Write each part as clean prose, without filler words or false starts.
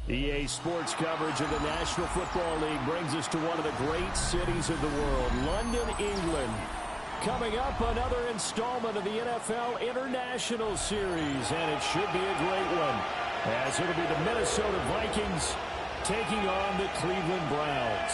EA Sports coverage of the National Football League brings us to one of the great cities of the world, London, England. Coming up, another installment of the NFL International Series, and it should be a great one, as it'll be the Minnesota Vikings taking on the Cleveland Browns.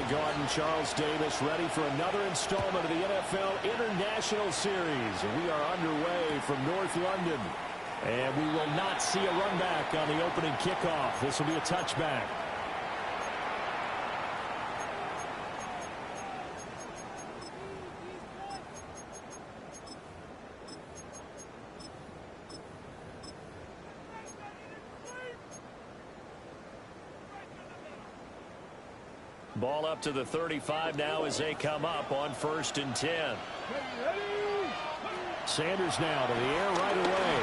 Garden, Charles Davis, ready for another installment of the NFL International Series. We are underway from North London, and we will not see a run back on the opening kickoff. This will be a touchback. Ball up to the 35 now as they come up on 1st and 10. Sanders now to the air right away.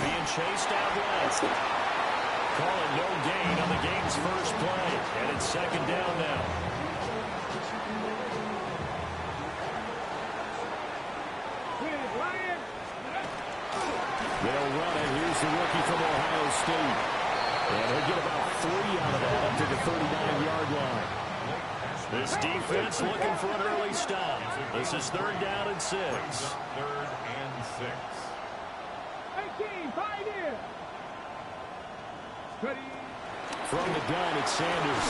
Being chased out west. Calling no gain on the game's first play. And it's 2nd down now. They'll run it. Here's the rookie from Ohio State. And he'll get about 3 out of that up to the 39-yard line. This defense looking for an early stop. This is 3rd down and 6. 3rd and 6. 18, 5 in. Ready. From the gun, it's Sanders.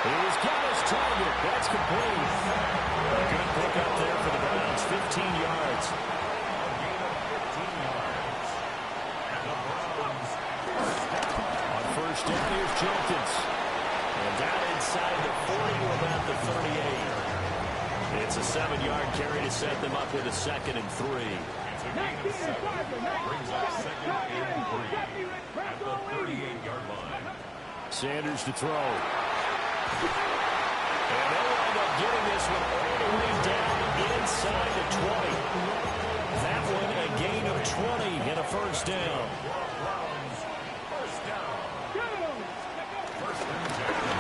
He's got his target. That's complete. A good pick up there for the Browns. 15 yards. First down, here's Jenkins. And down inside the 40 to about the 38. It's a 7-yard carry to set them up with a 2nd and 3. It's a gain of 7. Brings up 2nd and 3 at the 38-yard line. Sanders to throw. And they'll wind up getting this one all the way down inside the 20. That one a gain of 20 and a 1st down.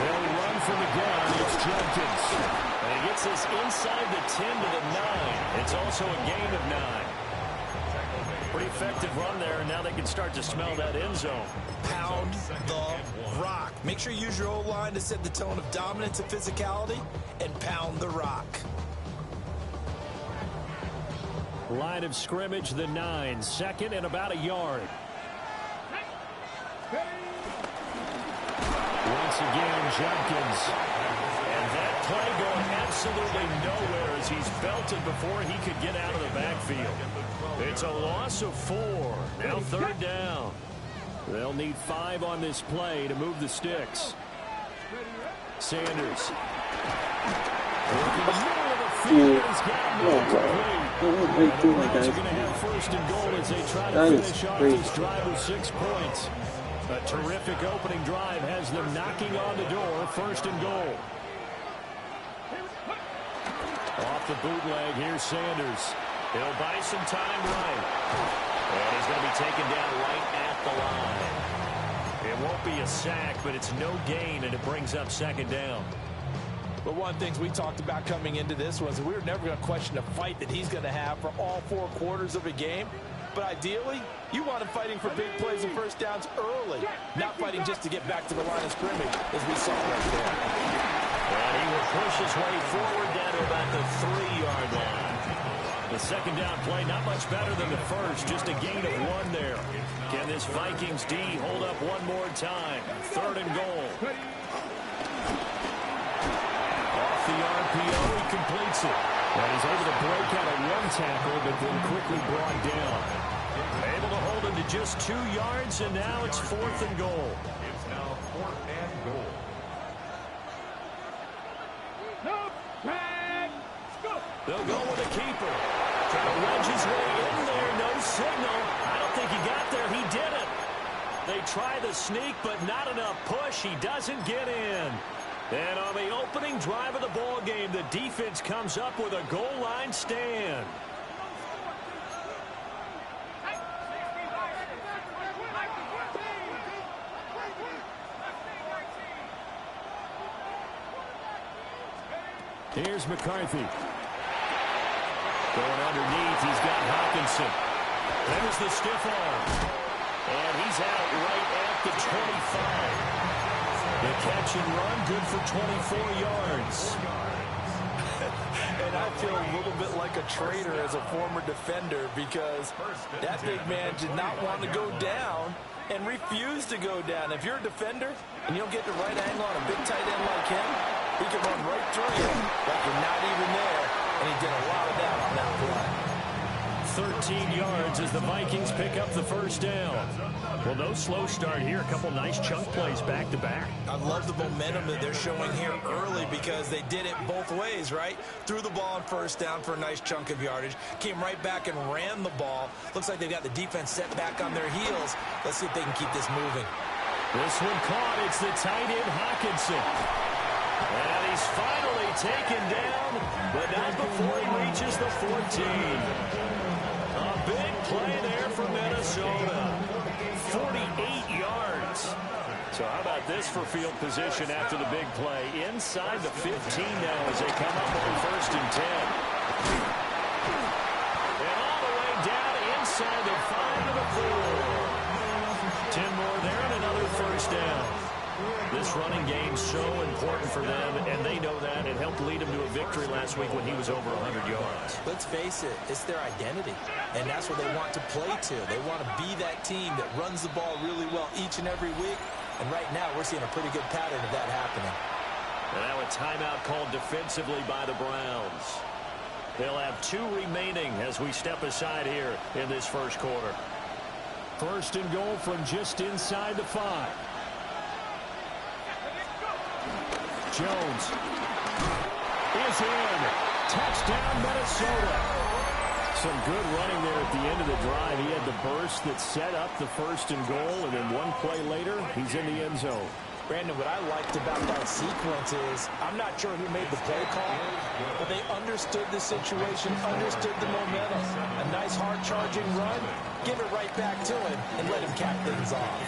They'll run from the gun. It's Jenkins. And he gets this inside the 10 to the 9. It's also a gain of 9. Pretty effective run there, and now they can start to smell that end zone. Pound the rock. Make sure you use your O-line to set the tone of dominance and physicality, and pound the rock. Line of scrimmage, the 9. 2nd and about a yard. Once again, Jenkins. And that play going absolutely nowhere as he's belted before he could get out of the backfield. It's a loss of 4. Now 3rd down. They'll need 5 on this play to move the sticks. Sanders. Working the middle of the field. He's got no complete. The Browns are going to have 1st and goal as they try to finish off this drive with 6 points. A terrific opening drive has them knocking on the door. 1st and goal. Off the bootleg, here's Sanders. He'll buy some time right. And he's going to be taken down right at the line. It won't be a sack, but it's no gain, and it brings up 2nd down. But one of the things we talked about coming into this was that we were never going to question the fight that he's going to have for all 4 quarters of a game. But ideally, you want him fighting for big plays and 1st downs early, not fighting just to get back to the line of scrimmage, as we saw right there. And he will push his way forward down to about the 3-yard line. The 2nd down play, not much better than the first, just a gain of 1 there. Can this Vikings D hold up one more time? 3rd and goal. Off the RPO, he completes it. And he's able to break out a 1 tackle, but then quickly brought down. Able to hold him to just 2 yards, and now it's 4th and goal. It's now 4th and goal. They'll go with a keeper. Trying to wedge his way in there. No signal. I don't think he got there. He didn't. They try the sneak, but not enough push. He doesn't get in. And on the opening drive of the ball game, the defense comes up with a goal line stand. Here's McCarthy. Going underneath, he's got Hawkinson. There's the stiff arm. And he's out right at the 25. The catch and run, good for 24 yards. And I feel a little bit like a traitor as a former defender because that big man did not want to go down and refused to go down. If you're a defender and you don't get the right angle on a big tight end like him, he can run right through you like you're not even there. And he did a lot of that on that play. 13 yards as the Vikings pick up the first down. Well, no slow start here. A couple nice chunk plays back-to-back. I love the momentum that they're showing here early because they did it both ways, right? Threw the ball on first down for a nice chunk of yardage. Came right back and ran the ball. Looks like they've got the defense set back on their heels. Let's see if they can keep this moving. This one caught. It's the tight end Hawkinson. And he's finally taken down, but not before he reaches the 14. A big play there for Minnesota. 48 yards. So how about this for field position after the big play? Inside the 15 now as they come up on first and 10. And all the way down inside the 5 to the 4. 10 more there and another first down. This running game so important for them, and they know that. It helped lead them to a victory last week when he was over 100 yards. Let's face it, it's their identity, and that's what they want to play to. They want to be that team that runs the ball really well each and every week, and right now we're seeing a pretty good pattern of that happening. And now a timeout called defensively by the Browns. They'll have 2 remaining as we step aside here in this first quarter. First and goal from just inside the 5. Jones is in. Touchdown, Minnesota. Some good running there at the end of the drive. He had the burst that set up the first and goal, and then one play later, he's in the end zone. Brandon, what I liked about that sequence is I'm not sure who made the play call, but they understood the situation, understood the momentum. A nice hard-charging run, give it right back to him, and let him cap things off.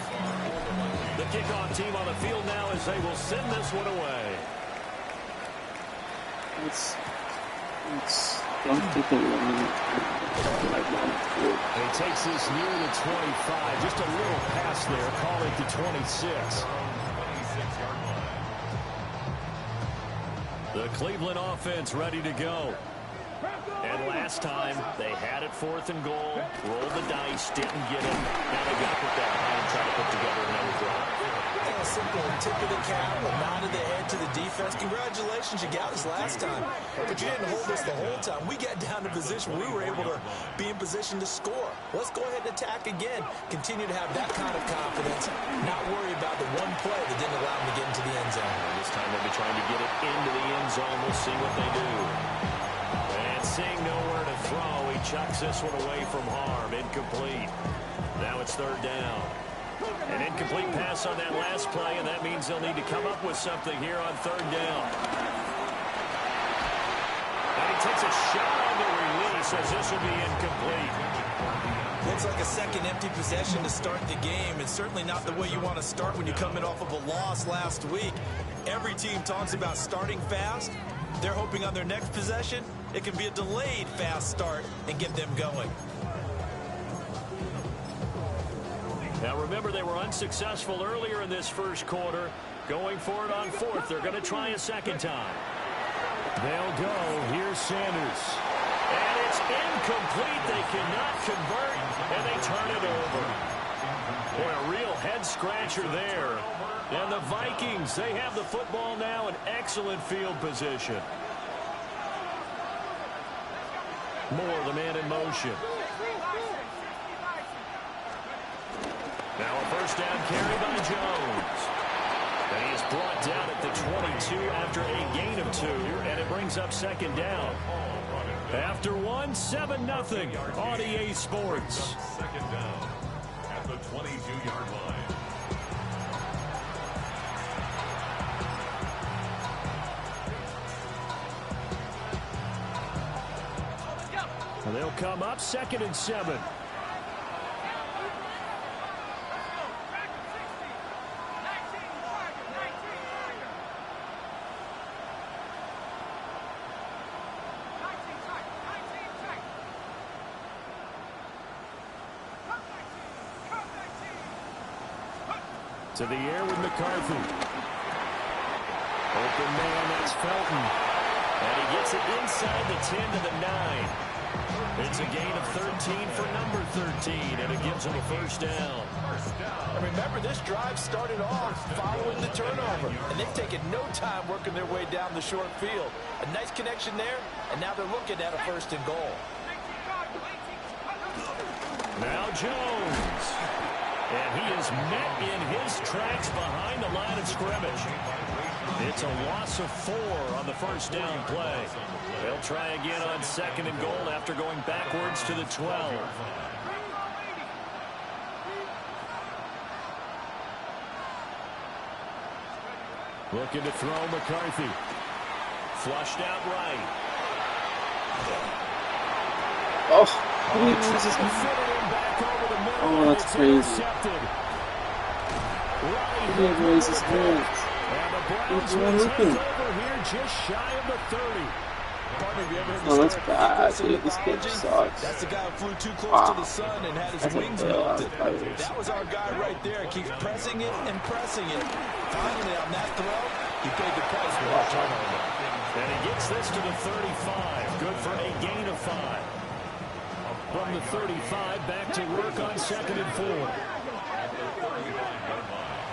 The kickoff team on the field now as they will send this one away. He takes this near the 25. Just a little pass there. Call it the 26. The Cleveland offense ready to go. And last time, they had it 4th and goal, rolled the dice, didn't get it. Now they got put that high and try to put together another drive. A simple tip of the cap, a nod of the head to the defense. Congratulations, you got us last time. But you didn't hold us the whole time. We got down to position. We were able to be in position to score. Let's go ahead and attack again. Continue to have that kind of confidence. Not worry about the one play that didn't allow them to get into the end zone. This time they'll be trying to get it into the end zone. We'll see what they do. Seeing nowhere to throw, he chucks this one away from harm. Incomplete. Now it's 3rd down. An incomplete pass on that last play, and that means they'll need to come up with something here on 3rd down. And he takes a shot on the release as this will be incomplete. Looks like a second empty possession to start the game. It's certainly not the way you want to start when you're coming off of a loss last week. Every team talks about starting fast. They're hoping on their next possession, it can be a delayed fast start and get them going. Now remember, they were unsuccessful earlier in this first quarter. Going for it on 4th. They're going to try a second time. They'll go. Here's Sanders. And it's incomplete. They cannot convert, and they turn it over. Boy, a real head-scratcher there. And the Vikings, they have the football now in excellent field position. Moore, the man in motion. Now a first down carry by Jones. And he is brought down at the 22 after a gain of 2, and it brings up 2nd down. After 1, 7-0 on EA Sports. 2nd down at the 22-yard line. And they'll come up 2nd and 7. To the air with McCarthy. Open man, that's Felton. And he gets it inside the 10 to the 9. It's a gain of 13 for number 13, and it gives him a first down. And remember, this drive started off following the turnover, and they've taken no time working their way down the short field. A nice connection there, and now they're looking at a first and goal. Now Jones. And he is met in his tracks behind the line of scrimmage. It's a loss of 4 on the first down play. They'll try again on 2nd and goal after going backwards to the 12. Looking to throw McCarthy. Flushed out right. Oh, he loses his Oh, that's crazy. He didn't raise his hands. He's wide open. Oh, that's bad, dude. This game sucks. That's the guy who flew too close to the sun and had his wings melted. That was our guy right there. Keeps pressing it and pressing it. Finally, on that throw, he paid the price for that turnover. And he gets this to the 35. Good for a gain of 5. From the 35, back to work on 2nd and 4.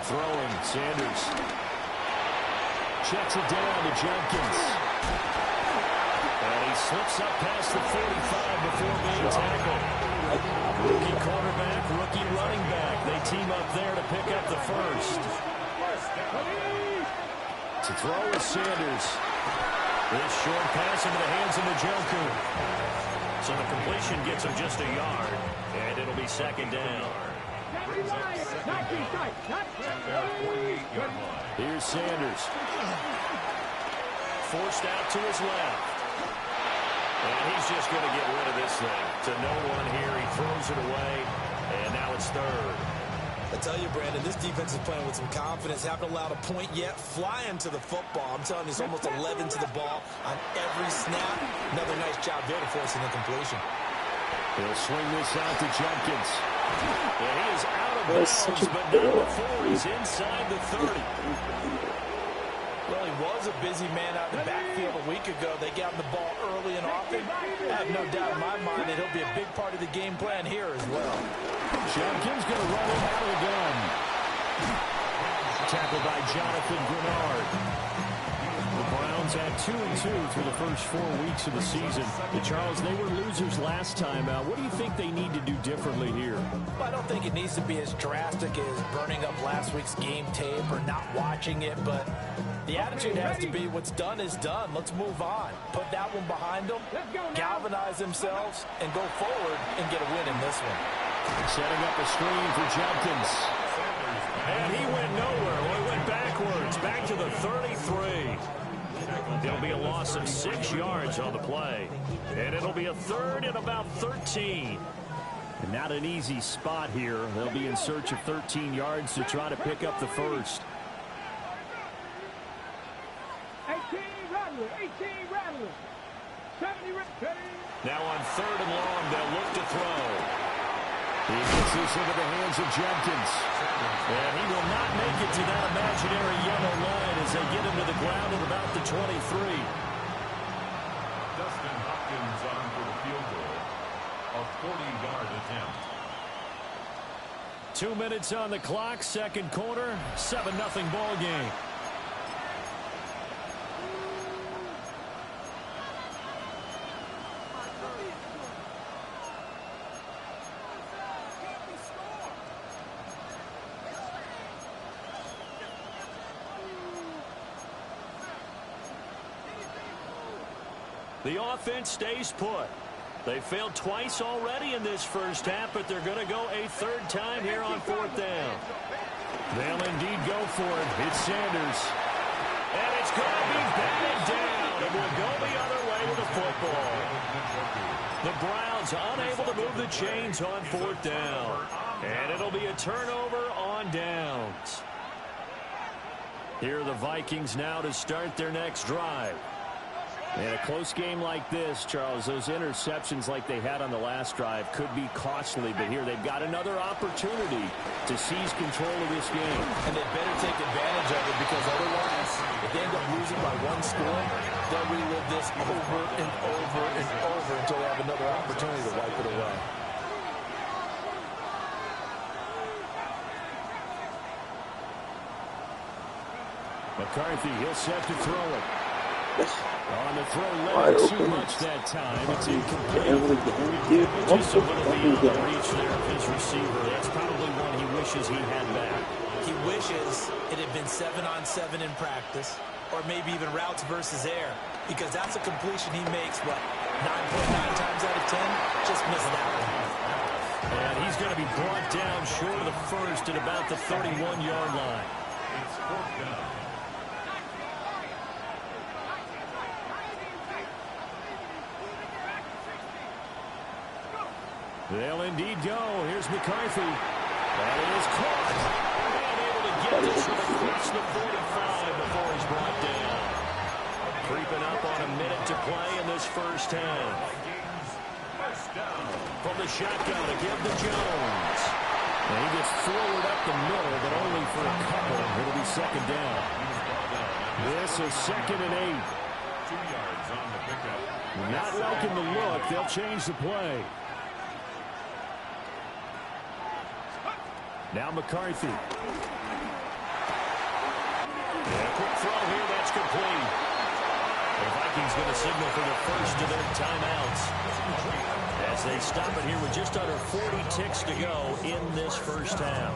Throwing, Sanders. Checks it down to Jenkins. And he slips up past the 45 before being tackled. Rookie quarterback, rookie running back. They team up there to pick up the first. To throw is Sanders. This short pass into the hands of Njoku. So the completion gets him just a yard, and it'll be 2nd down. Here's Sanders. Forced out to his left. And he's just going to get rid of this thing. To no one here, he throws it away, and now it's 3rd. I tell you, Brandon, this defense is playing with some confidence. Haven't allowed a point yet. Flying to the football. I'm telling you, it's almost 11 to the ball on every snap. Another nice job there to force an incompletion. He'll swing this out to Jenkins. And he is out of bounds, but not before he's inside the 30. Well, he was a busy man out in the backfield a week ago. They got him the ball early and often. I have no doubt in my mind that he'll be a big part of the game plan here as well. Jenkins going to run him out of the gun. Tackled by Jonathan Grenard. The Browns had 2-2 through the first 4 weeks of the season. And Charles, they were losers last time out. What do you think they need to do differently here? Well, I don't think it needs to be as drastic as burning up last week's game tape or not watching it, but the attitude has to be what's done is done. Let's move on. Put that one behind them, galvanize themselves, and go forward and get a win in this one. Setting up a screen for Jenkins. And he went nowhere. Well, he went backwards, back to the 33. It'll be a loss of 6 yards on the play. And it'll be a 3rd and about 13. And not an easy spot here. They'll be in search of 13 yards to try to pick up the first. 18 Rattler. 70 ready. Now on 3rd and long, they'll look to throw. He gets this into the hands of Jenkins. And he will not make it to that imaginary yellow line as they get him to the ground at about the 23. Dustin Hopkins on for the field goal. A 40-yard attempt. 2 minutes on the clock, 2nd quarter, 7-0 ball game. The offense stays put. They failed twice already in this first half, but they're going to go a 3rd time here on 4th down. They'll indeed go for it. It's Sanders. And it's going to be batted down. It will go the other way with the football. The Browns unable to move the chains on 4th down. And it'll be a turnover on downs. Here are the Vikings now to start their next drive. In a close game like this, Charles, those interceptions like they had on the last drive could be costly, but here they've got another opportunity to seize control of this game. And they better take advantage of it, because otherwise, if they end up losing by one score, they'll relive this over and over and over until they have another opportunity to wipe it away. McCarthy, he'll set to throw it. On the throw, Wide led too open. much that time. It's incomplete. Just Just a little beyond the reach there of his receiver. That's probably one he wishes he had back. He wishes it had been 7-on-7 in practice, or maybe even routes versus air, because that's a completion he makes, what, 9.9 times out of 10? Just missed that one. And he's going to be brought down short of the first at about the 31-yard line. It's fourth down. They'll indeed go. Here's McCarthy. That is caught. And able to get this one across the 45 before he's brought down. Creeping up on a minute to play in this first half. First down. From the shotgun to give to Jones. And he gets forward up the middle, but only for a couple. It'll be second down. This is 2nd and 8. 2 yards on the pickup. Not liking the look. They'll change the play. Now McCarthy. And a quick throw here. That's complete. The Vikings going to signal for the first of their timeouts as they stop it here with just under 40 ticks to go in this first half.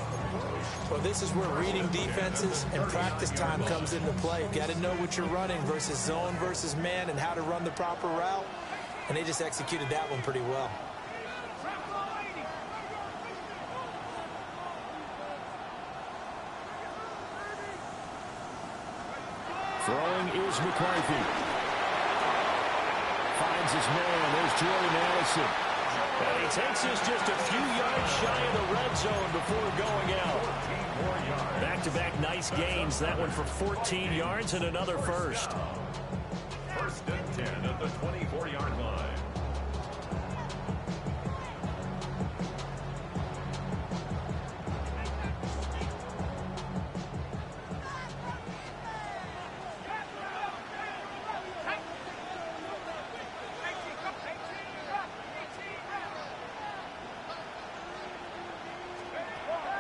Well, this is where reading defenses and practice time comes into play. Got to know what you're running versus zone versus man and how to run the proper route. And they just executed that one pretty well. Throwing is McCarthy. Finds his man. There's Jordan Addison. And he takes this just a few yards shy of the red zone before going out. Back-to-back nice gains. That one for 14 yards and another first. First and 10 at the 24-yard line.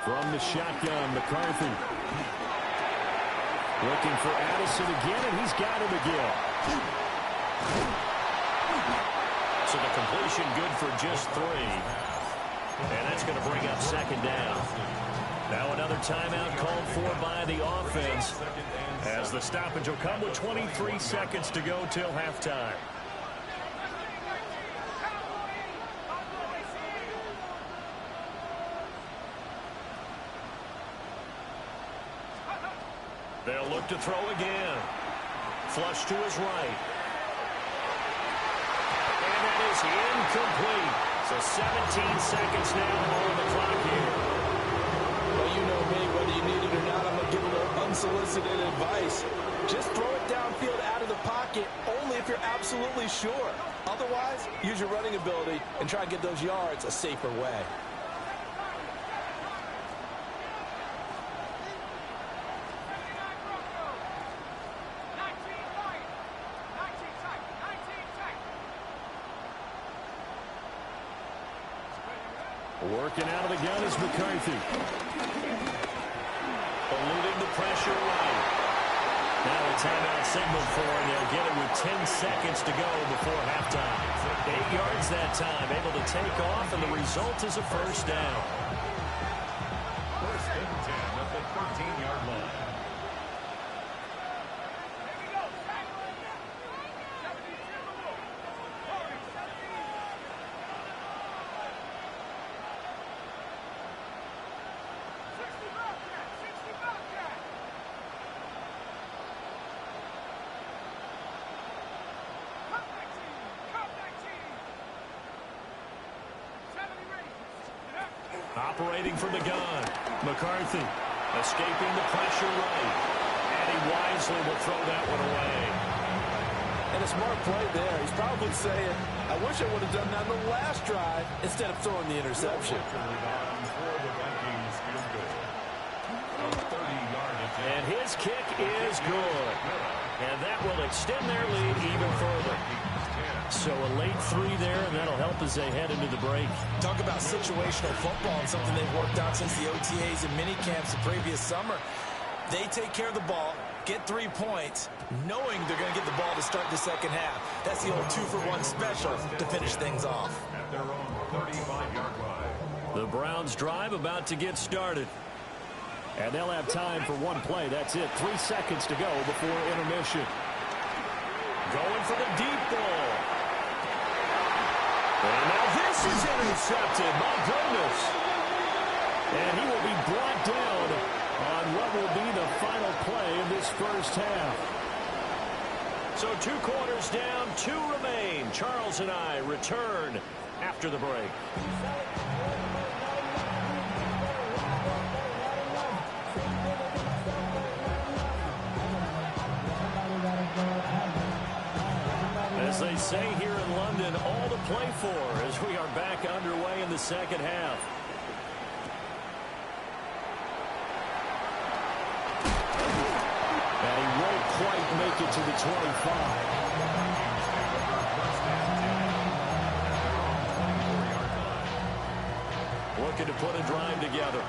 From the shotgun, McCarthy. Looking for Addison again, and he's got him again. So the completion good for just 3. And that's going to bring up second down. Now another timeout called for by the offense, as the stoppage will come with 23 seconds to go till halftime. They'll look to throw again. Flush to his right. And that is incomplete. So 17 seconds now on the clock here. Well, you know me, whether you need it or not, I'm going to give a little unsolicited advice. Just throw it downfield out of the pocket, only if you're absolutely sure. Otherwise, use your running ability and try and get those yards a safer way. Working out of the gun is McCarthy. Eluding the pressure right. Now a timeout signal for, and they'll get it with 10 seconds to go before halftime. 8 yards that time, able to take off, and the result is a first down. First and 10 at the 13-yard line. Operating from the gun, McCarthy escaping the pressure right, and he wisely will throw that one away. And a smart play there. He's probably saying, I wish I would have done that on the last drive instead of throwing the interception. And his kick is good. And that will extend their lead even further. So a late 3 there, and that'll help as they head into the break. Talk about situational football and something they've worked out since the OTAs and minicamps the previous summer. They take care of the ball, get 3 points, knowing they're going to get the ball to start the second half. That's the old 2-for-1 special to finish things off. At their own 35-yard line. The Browns drive about to get started. And they'll have time for one play. That's it. 3 seconds to go before intermission. Going for the deep ball. And now this is intercepted. My goodness. And he will be brought down on what will be the final play of this first half. So 2 quarters down, 2 remain. Charles and I return after the break. As they say here in London, all to play for as we are back underway in the second half. And he won't quite make it to the 25. Looking to put a drive together.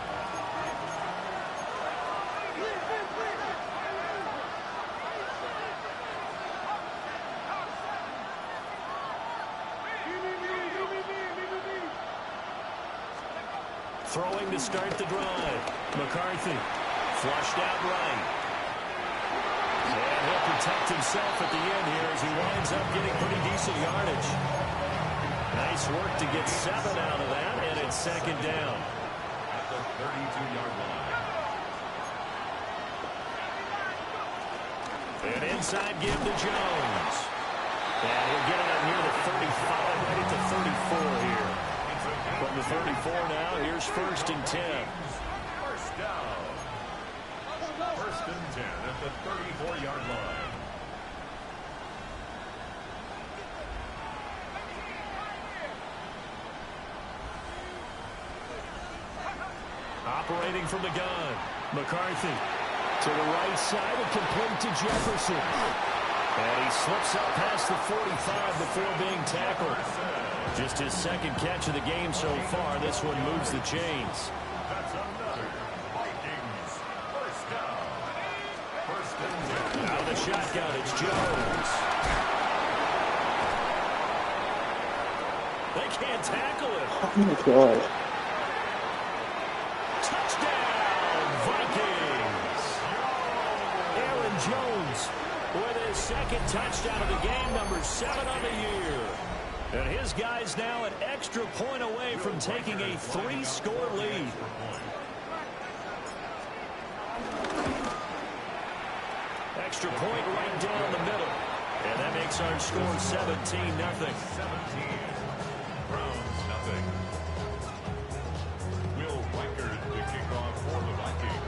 Throwing to start the drive. McCarthy flushed out right. And he'll protect himself at the end here as he winds up getting pretty decent yardage. Nice work to get 7 out of that, and it's second down. At the 32-yard line. An inside give to Jones. And he'll get it up near the 35, right at the 34 here. From the 34 now, here's 1st and 10. First down. 1st and 10 at the 34-yard line. Operating from the gun. McCarthy to the right side and complete to Jefferson. And he slips up past the 45 before being tackled. Just his 2nd catch of the game so far. This one moves the chains. That's another Vikings first down. 1st and 10. Out of the shotgun, it's Jones. They can't tackle him. Oh my God. Touchdown, Vikings. Aaron Jones with his 2nd touchdown of the game, number 7 on the year. And his guys now an extra point away from taking a 3-score lead. Extra point right down the middle. And that makes our score 17-0. 17. Browns nothing. Will Reichard to kick off for the Vikings.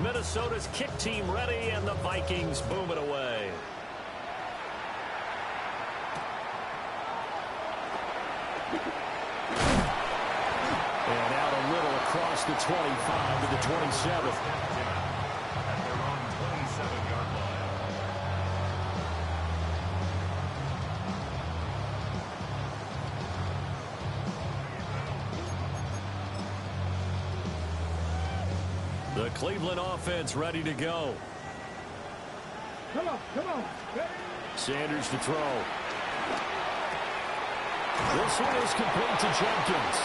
Minnesota's kick team ready, and the Vikings boom it away. And out a little across the 25 to the 27. At their own 27-yard line. The Cleveland offense ready to go. Come on, come on. Sanders to throw. This one is complete to Jenkins.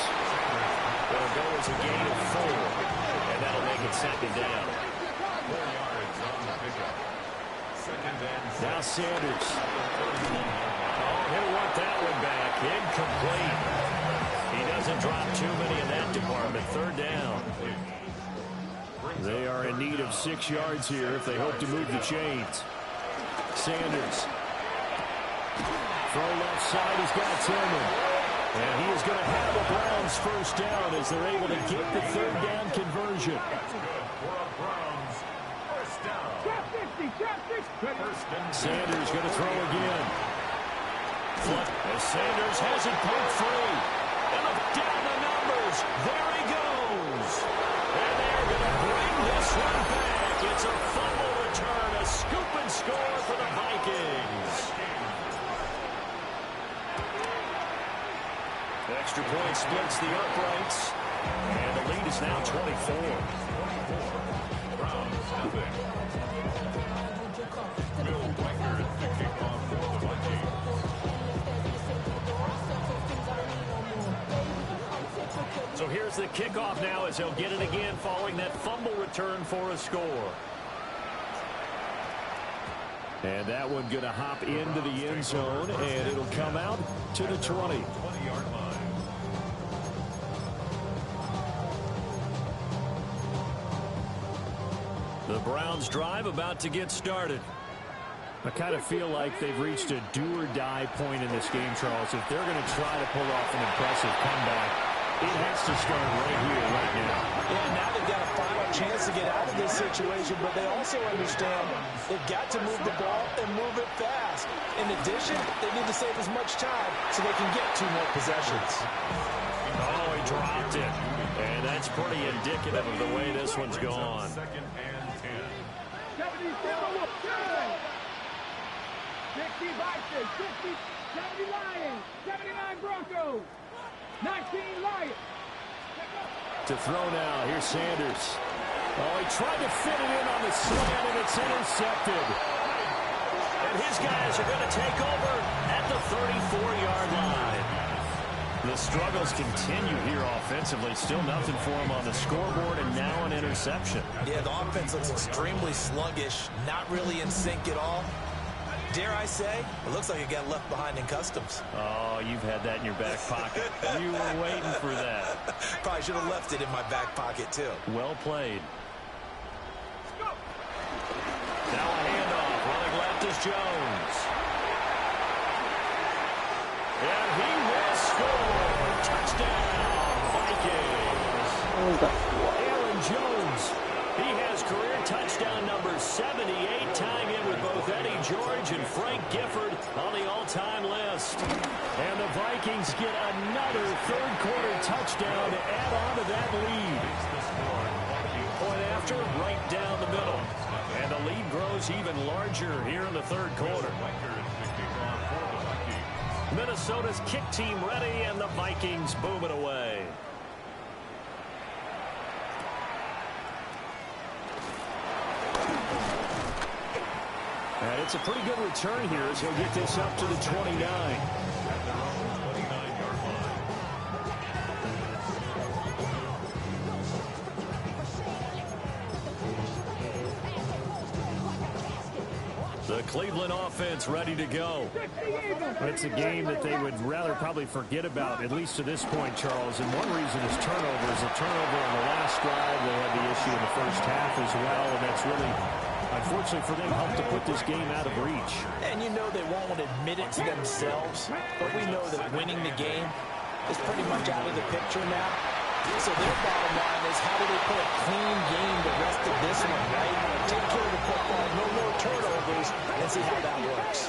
It'll go as a gain of 4. And that'll make it second down. 4 yards on the pickup. 2nd and 6. Now Sanders. Oh, he'll want that one back. Incomplete. He doesn't drop too many in that department. 3rd down. They are in need of 6 yards here if they hope to move the chains. Sanders. Throw left side. He's got Tillman. And he is going to have the Browns first down as they're able to get the third down conversion. Sanders going to throw again. As Sanders has it poked free. And down the numbers. There he goes. And they're going to bring this one back. It's a fumble return. A scoop and score for the Vikings. Extra point splits the uprights. And the lead is now 24. Browns have it. Will Weicker is the kickoff for the Vikings. So here's the kickoff now as he'll get it again following that fumble return for a score. And that one going to hop into the end zone, and it'll come out to the 20. 20-yard line. The Browns drive about to get started. I kind of feel like they've reached a do-or-die point in this game, Charles. If they're going to try to pull off an impressive comeback, it has to start right here, right now. Yeah, now they've got a final chance to get out of this situation, but they also understand they've got to move the ball and move it fast. In addition, they need to save as much time so they can get 2 more possessions. Oh, he dropped it. And that's pretty indicative of the way this one's gone. Second and 10. 60 Vikings, 60, 70 Lions, 79 Broncos, 19 Lions. To throw now, here's Sanders. Oh, he tried to fit it in on the slant, and it's intercepted. And his guys are going to take over at the 34-yard line. The struggles continue here offensively. Still nothing for him on the scoreboard, and now an interception. Yeah, the offense looks extremely sluggish, not really in sync at all. Dare I say, it looks like it got left behind in customs. Oh, you've had that in your back pocket. You were waiting for that. Probably should have left it in my back pocket, too. Well played. Now a handoff. Running left is Jones. And he will score. Touchdown, Vikings. Aaron Jones. He has career touchdown number 78, tying in with both Eddie George and Frank Gifford on the all-time list. And the Vikings get another third-quarter touchdown to add on to that lead. Point after, right down the middle. And the lead grows even larger here in the third quarter. Minnesota's kick team ready, and the Vikings boom it away. And it's a pretty good return here as he'll get this up to the 29. The Cleveland offense ready to go. It's a game that they would rather probably forget about, at least to this point, Charles. And one reason is turnovers. A turnover on the last drive. They had the issue in the first half as well, and that's really, unfortunately for them, helped to put this game out of reach. And you know they won't admit it to themselves, but we know that winning the game is pretty much out of the picture now. So their bottom line is, how do they play a clean game the rest of this one, right? Take care of the football, no more turnovers, and see how that works.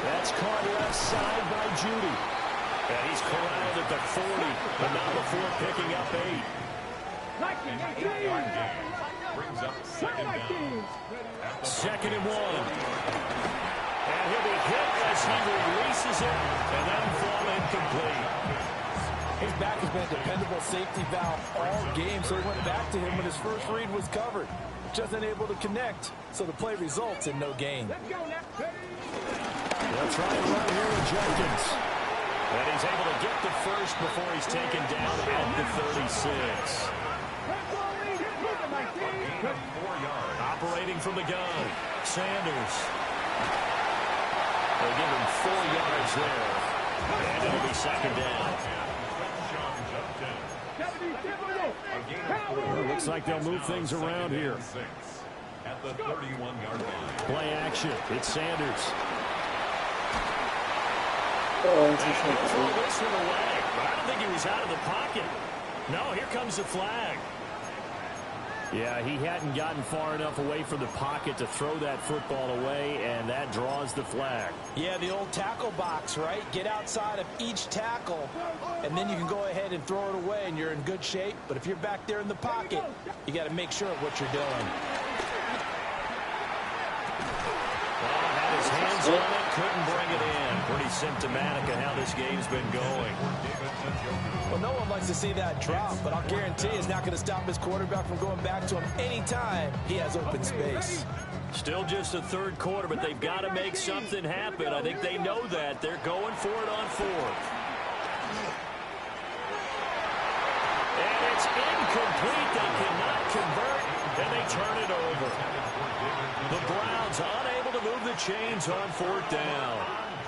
That's caught left side by Judy. And he's corralled at the 40, but not before picking up 8. Brings up second down. Second and 1. And he'll be hit as he releases it, and then fall incomplete. His back has been a dependable safety valve all game, so he went back to him when his first read was covered. Just unable to connect, so the play results in no gain. They'll try to run here with Jenkins. And he's able to get the first before he's taken down at the 36. Operating from the gun, Sanders. They give him 4 yards there. And it'll be second down. It looks like they'll move things around here. At the 31-yard line. Play action. It's Sanders. Oh, And he'll throw this one away, but I don't think he was out of the pocket. No, here comes the flag. Yeah, he hadn't gotten far enough away from the pocket to throw that football away, and that draws the flag. Yeah, the old tackle box, right? Get outside of each tackle, and then you can go ahead and throw it away, and you're in good shape. But if you're back there in the pocket, you got to make sure of what you're doing. Had his hands on it, couldn't bring it in. Pretty symptomatic of how this game's been going. Well, no one likes to see that drop, but I'll guarantee it's not going to stop his quarterback from going back to him anytime he has open space. Still just a third quarter, but they've got to make something happen. I think they know that. They're going for it on fourth. And it's incomplete. They cannot convert, and they turn it over. The Browns unable to move the chains on fourth down.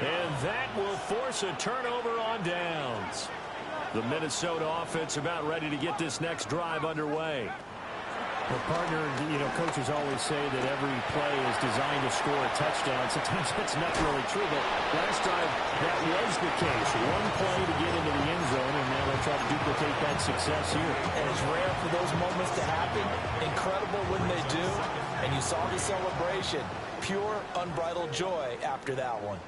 And that will force a turnover on downs. The Minnesota offense about ready to get this next drive underway. Well, partner, coaches always say that every play is designed to score a touchdown. Sometimes that's not really true, but last drive that was the case. One play to get into the end zone, and now they'll try to duplicate that success here. And it's rare for those moments to happen. Incredible when they do. And you saw the celebration. Pure, unbridled joy after that one.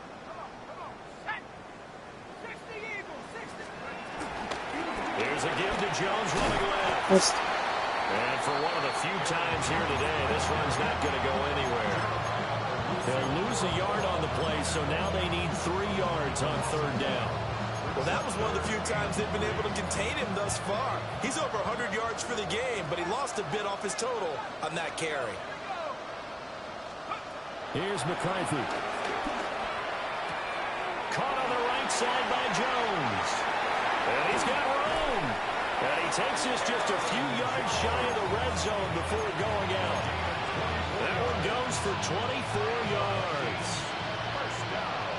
Here's a give to Jones running left. And for one of the few times here today, this run's not going to go anywhere. They'll lose a yard on the play, so now they need 3 yards on third down. Well, that was one of the few times they've been able to contain him thus far. He's over 100 yards for the game, but he lost a bit off his total on that carry. Here's McCarthy. Caught on the right side by Jones. And he's got room. And he takes this just a few yards shy of the red zone before going out. That one goes for 24 yards. First down.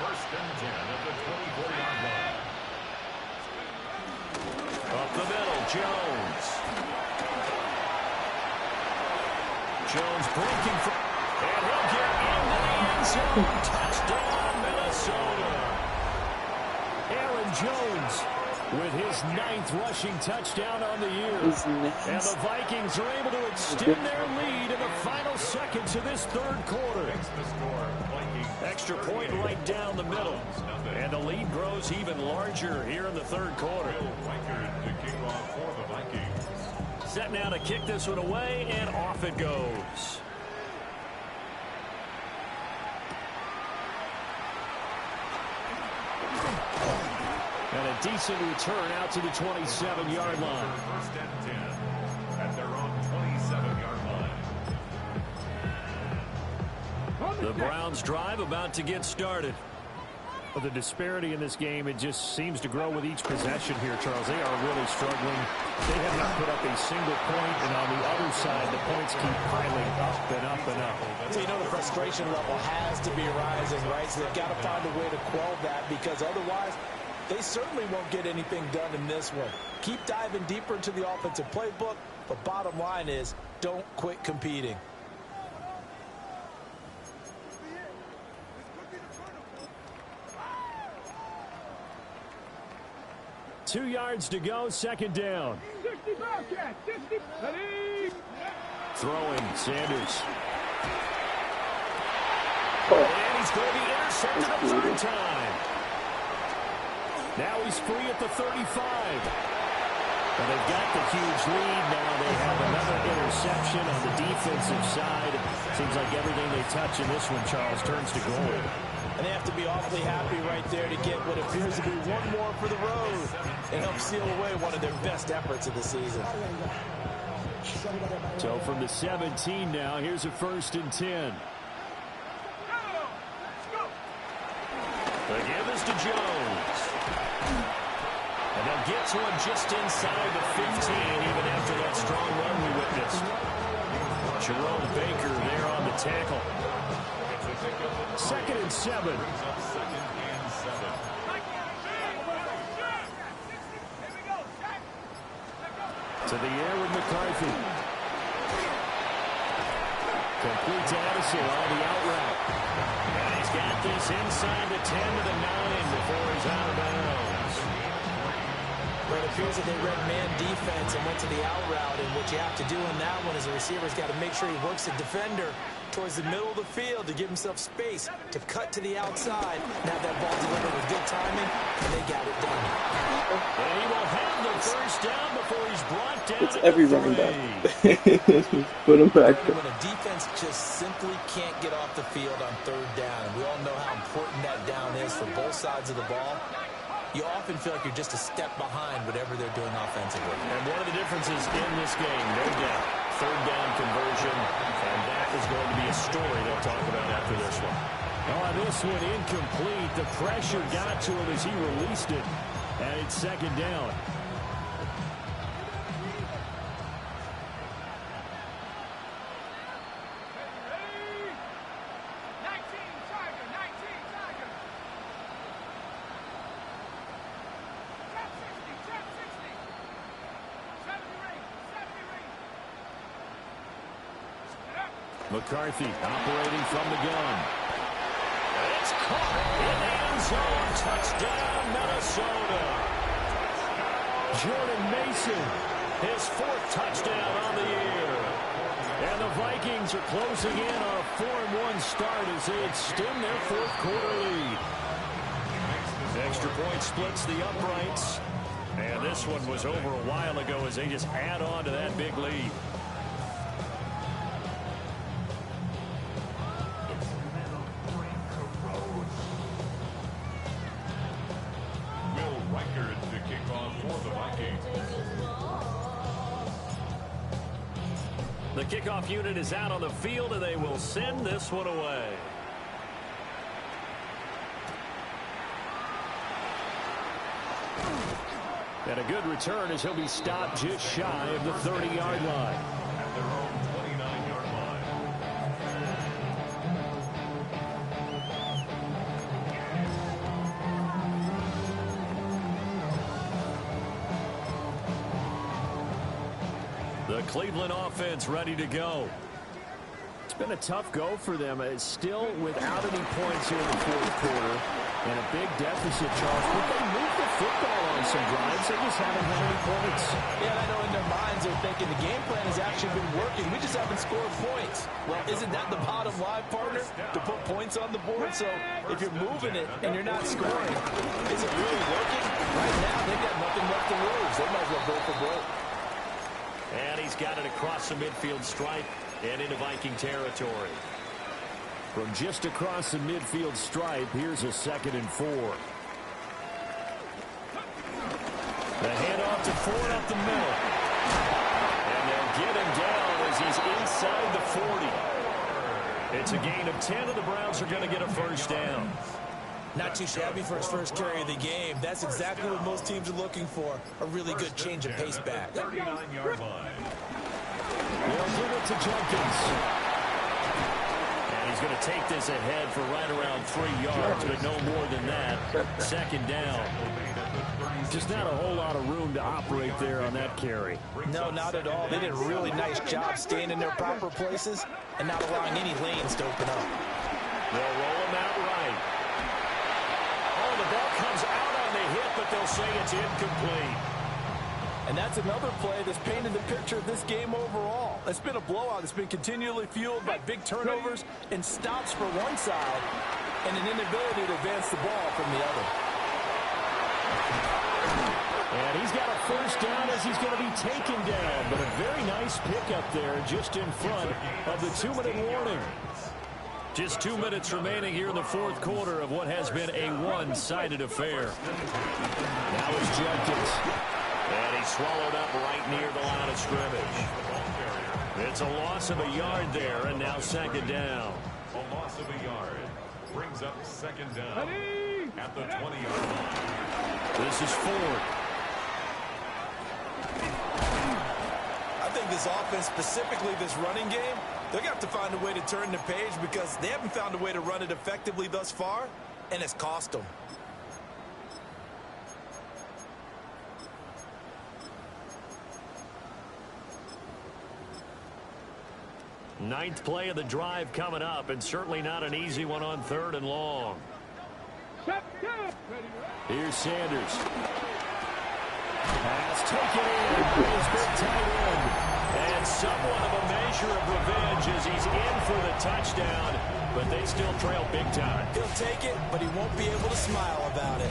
First and 10 at the 24-yard line. Up the middle, Jones. Jones breaking for... And he'll get into the end zone. Touchdown, Minnesota. Aaron Jones with his 9th rushing touchdown on the year. And the Vikings are able to extend their lead in the final seconds of this third quarter. Extra point right down the middle. And the lead grows even larger here in the third quarter. Set now to kick this one away, and off it goes. And a decent return out to the 27-yard line. First and 10 at their own 27-yard line. The Browns drive about to get started. Well, the disparity in this game, it just seems to grow with each possession here, Charles. They are really struggling. They have not put up a single point, and on the other side, the points keep piling up and up and up. So you know the frustration level has to be rising, right? So they've got to find a way to quell that, because otherwise they certainly won't get anything done in this one. Keep diving deeper into the offensive playbook, but bottom line is don't quit competing. Two yards to go, second down. 60 Bobcat, 60, ready. Throwing, Sanders. And he's going to be intercepted a third time. Now he's free at the 35. And they've got the huge lead. Now they have another interception on the defensive side. Seems like everything they touch in this one, Charles, turns to gold. And they have to be awfully happy right there to get what appears to be one more for the road and help seal away one of their best efforts of the season. So from the 17 now, here's a 1st and 10. The give is to Jones. And they'll get to him just inside the 15, even after that strong run we witnessed. Jerome Baker there on the tackle. 2nd and 7. To the air with McCarthy. Complete to Edison on the out route. And he's got this inside the 10 to the 9 before he's out of bounds. But it appears that they read man defense and went to the out route. And what you have to do in that one is the receiver's got to make sure he works the defender towards the middle of the field to give himself space to cut to the outside. Now that ball delivered with good timing, and they got it done. And he will have the first down before he's brought down. It's every running back. Put him back. When a defense just simply can't get off the field on third down, and we all know how important that down is for both sides of the ball, you often feel like you're just a step behind whatever they're doing offensively. And one of the differences in this game, no doubt, third down conversion, and that is going to be a story they'll talk about after this one. Oh, this one incomplete. The pressure got to him as he released it, and it's second down. McCarthy operating from the gun. It's caught in the end zone. Touchdown, Minnesota. Jordan Mason, his 4th touchdown on the year. And the Vikings are closing in on a 4-1 start as they extend their 4th quarter lead. Extra point splits the uprights. And this one was over a while ago as they just add on to that big lead. The kickoff unit is out on the field, and they will send this one away. And a good return as he'll be stopped just shy of the 30-yard line. At their own 29-yard line. The Cleveland offense ready to go. It's been a tough go for them. It's still without any points here in the 4th quarter. And a big deficit, Charles. But they moved the football on some drives. They just haven't had any points. Yeah, and I know in their minds they're thinking the game plan has actually been working. We just haven't scored points. Well, isn't that the bottom line, partner? To put points on the board. So if you're moving it and you're not scoring, is it really working? Right now, they've got nothing left to lose. They might as well go for broke. And he's got it across the midfield stripe and into Viking territory. From just across the midfield stripe, here's a 2nd and 4. The handoff to Ford up the middle. And they'll get him down as he's inside the 40. It's a gain of 10, and the Browns are going to get a first down. Not too shabby for his first carry of the game. That's exactly what most teams are looking for. A really good change of pace back. 39-yard line. They'll give it to Jenkins. And he's going to take this ahead for right around 3 yards, but no more than that. Second down. Just not a whole lot of room to operate there on that carry. No, not at all. They did a really nice job staying in their proper places and not allowing any lanes to open up. They'll roll him out right. Oh, the ball comes out on the hit, but they'll say it's incomplete. And that's another play that's painted the picture of this game overall. It's been a blowout. It's been continually fueled by big turnovers and stops for one side and an inability to advance the ball from the other. And he's got a first down as he's going to be taken down. But a very nice pickup there just in front of the 2-minute warning. Just 2 minutes remaining here in the 4th quarter of what has been a one-sided affair. Now it's Jenkins. And he's swallowed up right near the line of scrimmage. It's a loss of a yard there, and now second down. A loss of a yard brings up second down at the 20-yard line. This is Ford. I think this offense, specifically this running game, they're going to have to find a way to turn the page because they haven't found a way to run it effectively thus far, and it's cost them. Ninth play of the drive coming up, and certainly not an easy one on 3rd and long. Here's Sanders. Pass taken in by his big tight end. And somewhat of a measure of revenge as he's in for the touchdown, but they still trail big time. He'll take it, but he won't be able to smile about it.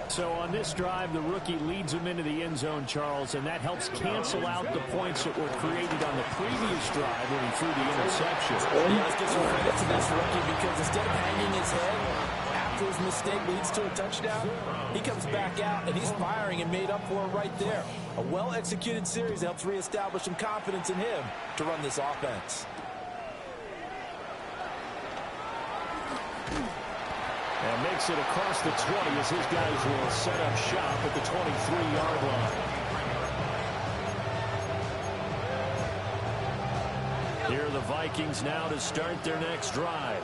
So on this drive, the rookie leads him into the end zone, Charles, and that helps cancel out the points that were created on the previous drive when he threw the interception. Yeah, let's give some credit to this rookie because instead of hanging his head after his mistake leads to a touchdown, he comes back out and he's firing and made up for it right there. A well-executed series helps reestablish some confidence in him to run this offense. And makes it across the 20 as his guys will set up shop at the 23-yard line. Here are the Vikings now to start their next drive.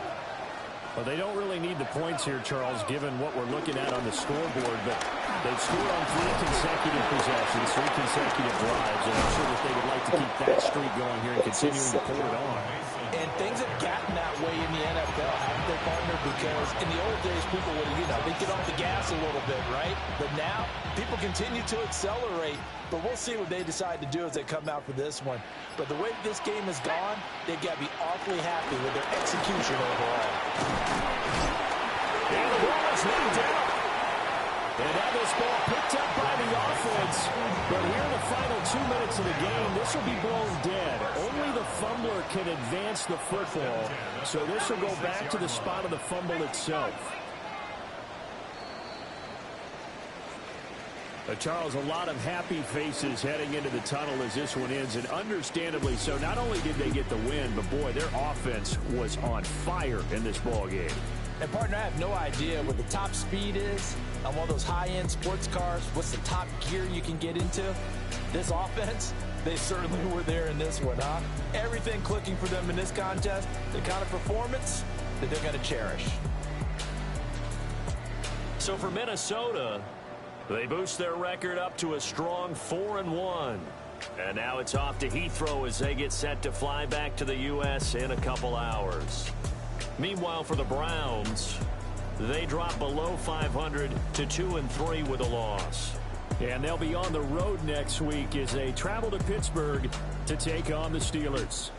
Well, they don't really need the points here, Charles, given what we're looking at on the scoreboard, but they've scored on 3 consecutive possessions, 3 consecutive drives, and I'm sure that they would like to keep that streak going here and continuing to pull it on. And things have gotten that way in the NFL, haven't they, partner? Because in the old days, people would, they'd get off the gas a little bit, right? But now, people continue to accelerate. But we'll see what they decide to do as they come out for this one. But the way this game has gone, they've got to be awfully happy with their execution overall. And the ball is knocked out. And now this ball picked up by the offense. But here in the final 2 minutes of the game, this will be blown dead. Only the fumbler can advance the football. So this will go back to the spot of the fumble itself. Charles, a lot of happy faces heading into the tunnel as this one ends, and understandably so. Not only did they get the win, but boy, their offense was on fire in this ball game. And partner, I have no idea what the top speed is on one of those high-end sports cars. What's the top gear you can get into? This offense, they certainly were there in this one, huh? Everything clicking for them in this contest, the kind of performance that they're going to cherish. So for Minnesota, they boost their record up to a strong 4-1. And now it's off to Heathrow as they get set to fly back to the U.S. in a couple hours. Meanwhile, for the Browns, they drop below 500 to 2-3 with a loss. And they'll be on the road next week as they travel to Pittsburgh to take on the Steelers.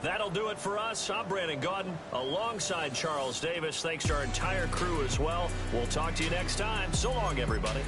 That'll do it for us. I'm Brandon Gaudin alongside Charles Davis. Thanks to our entire crew as well. We'll talk to you next time. So long, everybody.